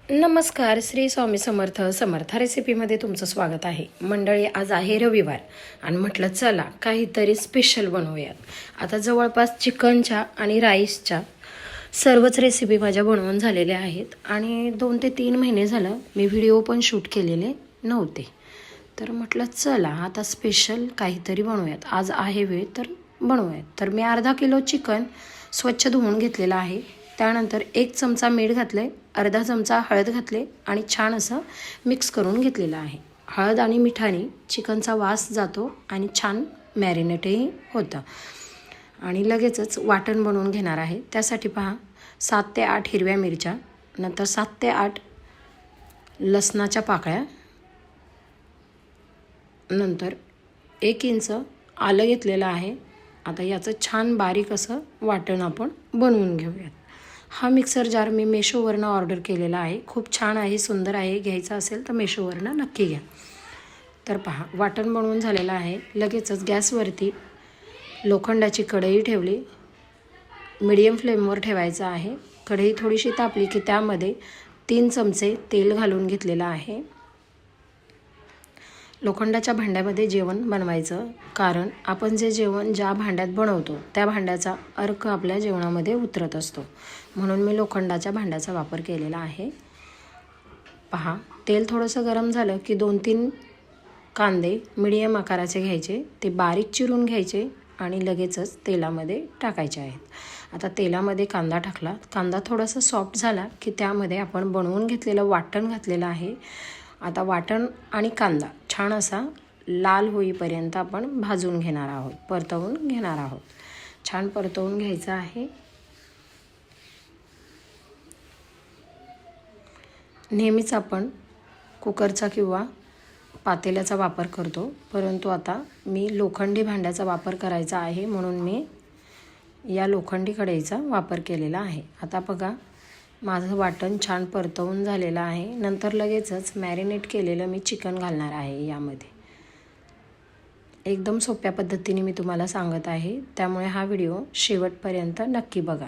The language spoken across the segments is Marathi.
नमस्कार. श्री स्वामी समर्थ समर्थ रेसिपीमध्ये तुमचं स्वागत आहे. मंडळी, आज आहे रविवार आणि म्हटलं चला काहीतरी स्पेशल बनवूयात. आता जवळपास चिकनच्या आणि राईसच्या सर्वच रेसिपी माझ्या बनवून झालेल्या आहेत आणि 2 ते 3 महिने झालं मी व्हिडिओ पण शूट केलेले नव्हते. तर म्हटलं चला आता स्पेशल काहीतरी बनवूयात. आज आहे वेळ तर बनवूयात. तर मी अर्धा किलो चिकन स्वच्छ धुवून घेतलेलं आहे. त्यानंतर 1 चमचा मीठ घातले, अर्धा चमचा हळद घातले आणि छान असं मिक्स करून घेतलेलं आहे. हळद आणि मिठाने चिकनचा वास जातो आणि छान मॅरिनेटही होतं. आणि लगेचच वाटण बनवून घेणार आहे. त्यासाठी पहा 7 ते 8 हिरव्या मिरच्या, नंतर 7 ते 8 लसणाच्या पाकळ्या, नंतर 1 इंच आलं घेतलेलं आहे. आता याचं छान बारीक असं वाटण आपण बनवून घेऊयात. हा मिक्सर जार मी मेशोवरनं ऑर्डर केलेला आहे. खूप छान आहे, सुंदर आहे. घ्यायचा असेल तर मेशोवरनं नक्की घ्या. तर पहा वाटण बनवून झालेलं आहे. लगेचच गॅसवरती लोखंडाची कढई ठेवली. मीडियम फ्लेमवर ठेवायचं आहे. कढई थोडीशी तापली की त्यामध्ये 3 चमचे तेल घालून घेतलेलं आहे. लोखंडाच्या भांड्यामध्ये जेवण बनवायचं, कारण आपण जे जेवण ज्या भांड्यात बनवतो त्या भांड्याचा अर्क आपल्या जेवणामध्ये उतरत असतो. म्हणून मी लोखंडाच्या भांड्याचा वापर केलेला आहे. पहा तेल थोडंसं गरम झालं की 2-3 कांदे मीडियम आकाराचे घ्यायचे, ते बारीक चिरून घ्यायचे आणि लगेचच तेलामध्ये टाकायचे आहेत. आता तेलामध्ये कांदा टाकला. कांदा थोडासा सॉफ्ट झाला की त्यामध्ये आपण बनवून घेतलेलं वाटण घातलेलं आहे. आता वाटण आणि कांदा छान असा लाल होईपर्यंत आपण भाजून घेणार आहोत, परतवून घेणार आहोत. छान परतवून घ्यायचं आहे. नेहमीच आपण कुकरचा किंवा पातेल्याचा वापर करतो, परंतु आता मी लोखंडी भांड्याचा वापर करायचा आहे म्हणून मी या लोखंडी कढईचा वापर केलेला आहे. आता बघा माझं वाटण छान परतवून झालेलं आहे. नंतर लगेचच मॅरिनेट केलेलं मी चिकन घालणार आहे यामध्ये. एकदम सोप्या पद्धतीने मी तुम्हाला सांगत आहे, त्यामुळे हा व्हिडिओ शेवटपर्यंत नक्की बघा,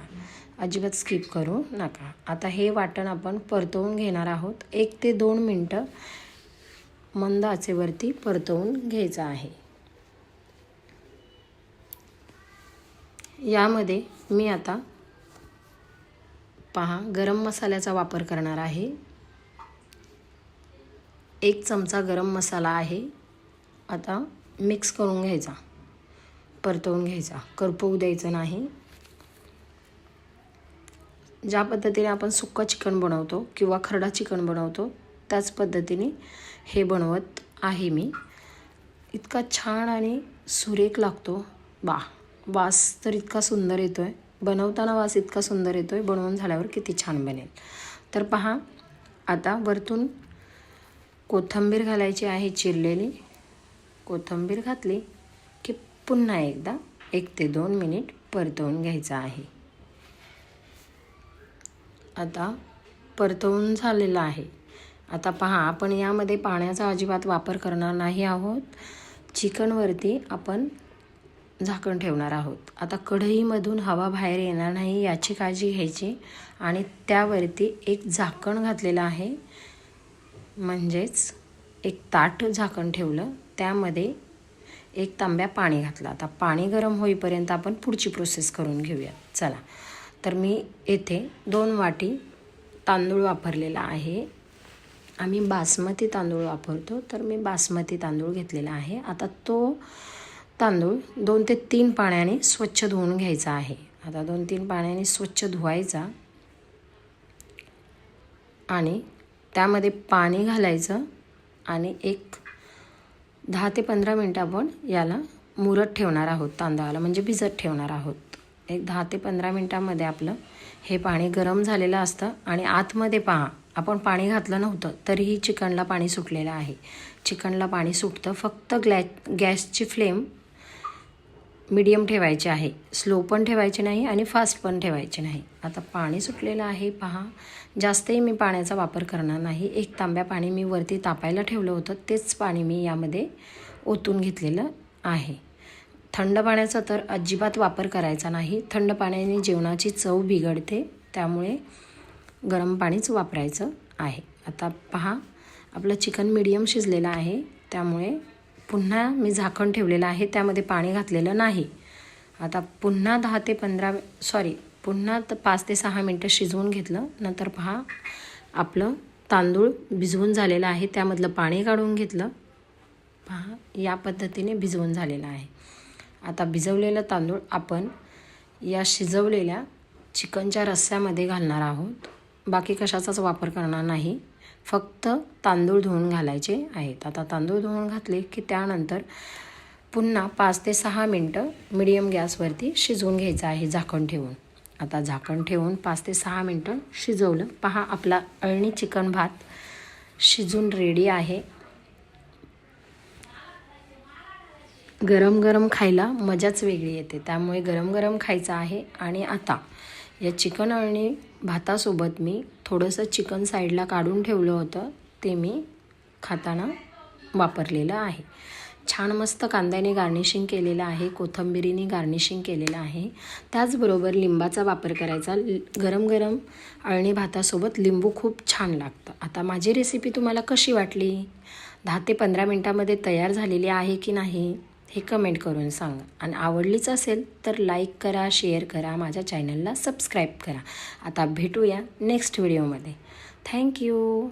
अजिबात स्किप करू नका. आता हे वाटण आपण परतवून घेणार आहोत. 1 ते 2 मिनटं मंद आचेवरती परतवून घ्यायचं आहे. यामध्ये मी आता पहा गरम मसाल्याचा वापर करणार आहे. 1 चमचा गरम मसाला आहे. आता मिक्स करून घ्यायचा, परतवून घ्यायचा, करपवू द्यायचं नाही. ज्या पद्धतीने आपण सुक्का चिकन बनवतो किंवा खरडा चिकन बनवतो त्याच पद्धतीने हे बनवत आहे मी. इतका छान आणि सुरेख लागतो. वास तर इतका सुंदर येतो आहे. बनवताना वास इतका सुंदर येतो आहे, बनवून झाल्यावर किती छान बनेल. तर पहा आता वरतून कोथिंबीर घालायची आहे चिरलेली. कोथिंबीर घातली की पुन्हा एकदा 1 ते 2 मिनिट परतवून घ्यायचं आहे. आता परतवून झालेलं आहे. आता पहा आपण यामध्ये पाण्याचा अजिबात वापर करणार नाही आहोत. चिकनवरती आपण झाकण ठेवणार आहोत. आता कढईमधून हवा बाहेर येणार नाही याची काळजी घ्यायची आणि त्यावरती एक झाकण घातलेलं आहे, म्हणजेच एक ताट झाकण ठेवलं, त्यामध्ये 1 तांब्या पाणी घातलं. आता पाणी गरम होईपर्यंत आपण पुढची प्रोसेस करून घेऊया. चला, तर मी येथे 2 वाटी तांदूळ वापरलेला आहे. आम्ही बासमती तांदूळ वापरतो, तर मी बासमती तांदूळ घेतलेला आहे. आता तो तांदूळ 2 ते 3 पाण्याने स्वच्छ धुवून घ्यायचा आहे. आता 2-3 पाण्याने स्वच्छ धुवायचा आणि त्यामध्ये पाणी घालायचं आणि 10 ते 15 मिनटं आपण याला मुरत ठेवणार आहोत. तांदळाला म्हणजे भिजत ठेवणार आहोत. 10 ते 15 मिनटामध्ये आपलं हे पाणी गरम झालेलं असतं आणि आतमध्ये पहा आपण पाणी घातलं नव्हतं तरीही चिकनला पाणी सुटलेलं आहे. चिकनला पाणी सुटतं. फक्त गॅसची फ्लेम मीडियम ठेवायची आहे. स्लो पण ठेवायची नाही आणि फास्ट पण ठेवायची नाही. आता पाणी सुटलेलं आहे पहा. जास्तही मी पाण्याचा वापर करणार नाही. 1 तांब्या पाणी मी वरती तापायला ठेवलं होतं, तेच पाणी मी यामध्ये ओतून घेतलेलं आहे. थंड पाण्याचा तर अजिबात वापर करायचा नाही. थंड पाण्याने जेवणाची चव बिघडते, त्यामुळे गरम पाणीच वापरायचं आहे. आता पहा, आपलं चिकन मीडियम शिजलेलं आहे, त्यामुळे पुन्हा मी झाकण ठेवलेलं आहे, त्यामध्ये पाणी घातलेलं नाही. आता पुन्हा 5 ते 6 मिनटं शिजवून घेतलं. नंतर पहा, आपलं तांदूळ भिजवून झालेलं आहे, त्यामधलं पाणी काढून घेतलं. पहा, या पद्धतीने भिजवून झालेलं आहे. आता भिजवलेलं तांदूळ आपण या शिजवलेल्या चिकनच्या रस्स्यामध्ये घालणार आहोत. बाकी कशाचाच वापर करणार नाही, फक्त तांदूळ धुवून घालायचे आहेत. आता तांदूळ धुवून घातले की त्यानंतर पुन्हा 5 ते 6 मिनटं मिडियम गॅसवरती शिजवून घ्यायचं आहे झाकण ठेवून. आता झाकण ठेवून 5 ते 6 मिनटं शिजवलं. पहा, आपला अळणी चिकन भात शिजून रेडी आहे. गरम गरम खायला मजाच वेगळी येते, त्यामुळे गरम गरम खायचं आहे. आणि आता या चिकन अळणी भातासोबत मी थोडंसं चिकन साईडला काढून ठेवलं होतं, ते मी खाताना वापरलेलं आहे. छान मस्त कांद्याने गार्निशिंग केलेलं आहे, कोथिंबिरीने गार्निशिंग केलेलं आहे. त्याचबरोबर लिंबाचा वापर करायचा. गरम गरम अळणी भातासोबत लिंबू खूप छान लागतं. आता माझी रेसिपी तुम्हाला कशी वाटली? 10 ते 15 मिनटामध्ये तयार झालेली आहे की नाही हे कमेंट करून सांगा. आणि आवडलीच असेल तर लाईक करा, शेअर करा, माझ्या चॅनलला सबस्क्राईब करा. आता भेटूया नेक्स्ट व्हिडिओमध्ये. थँक्यू.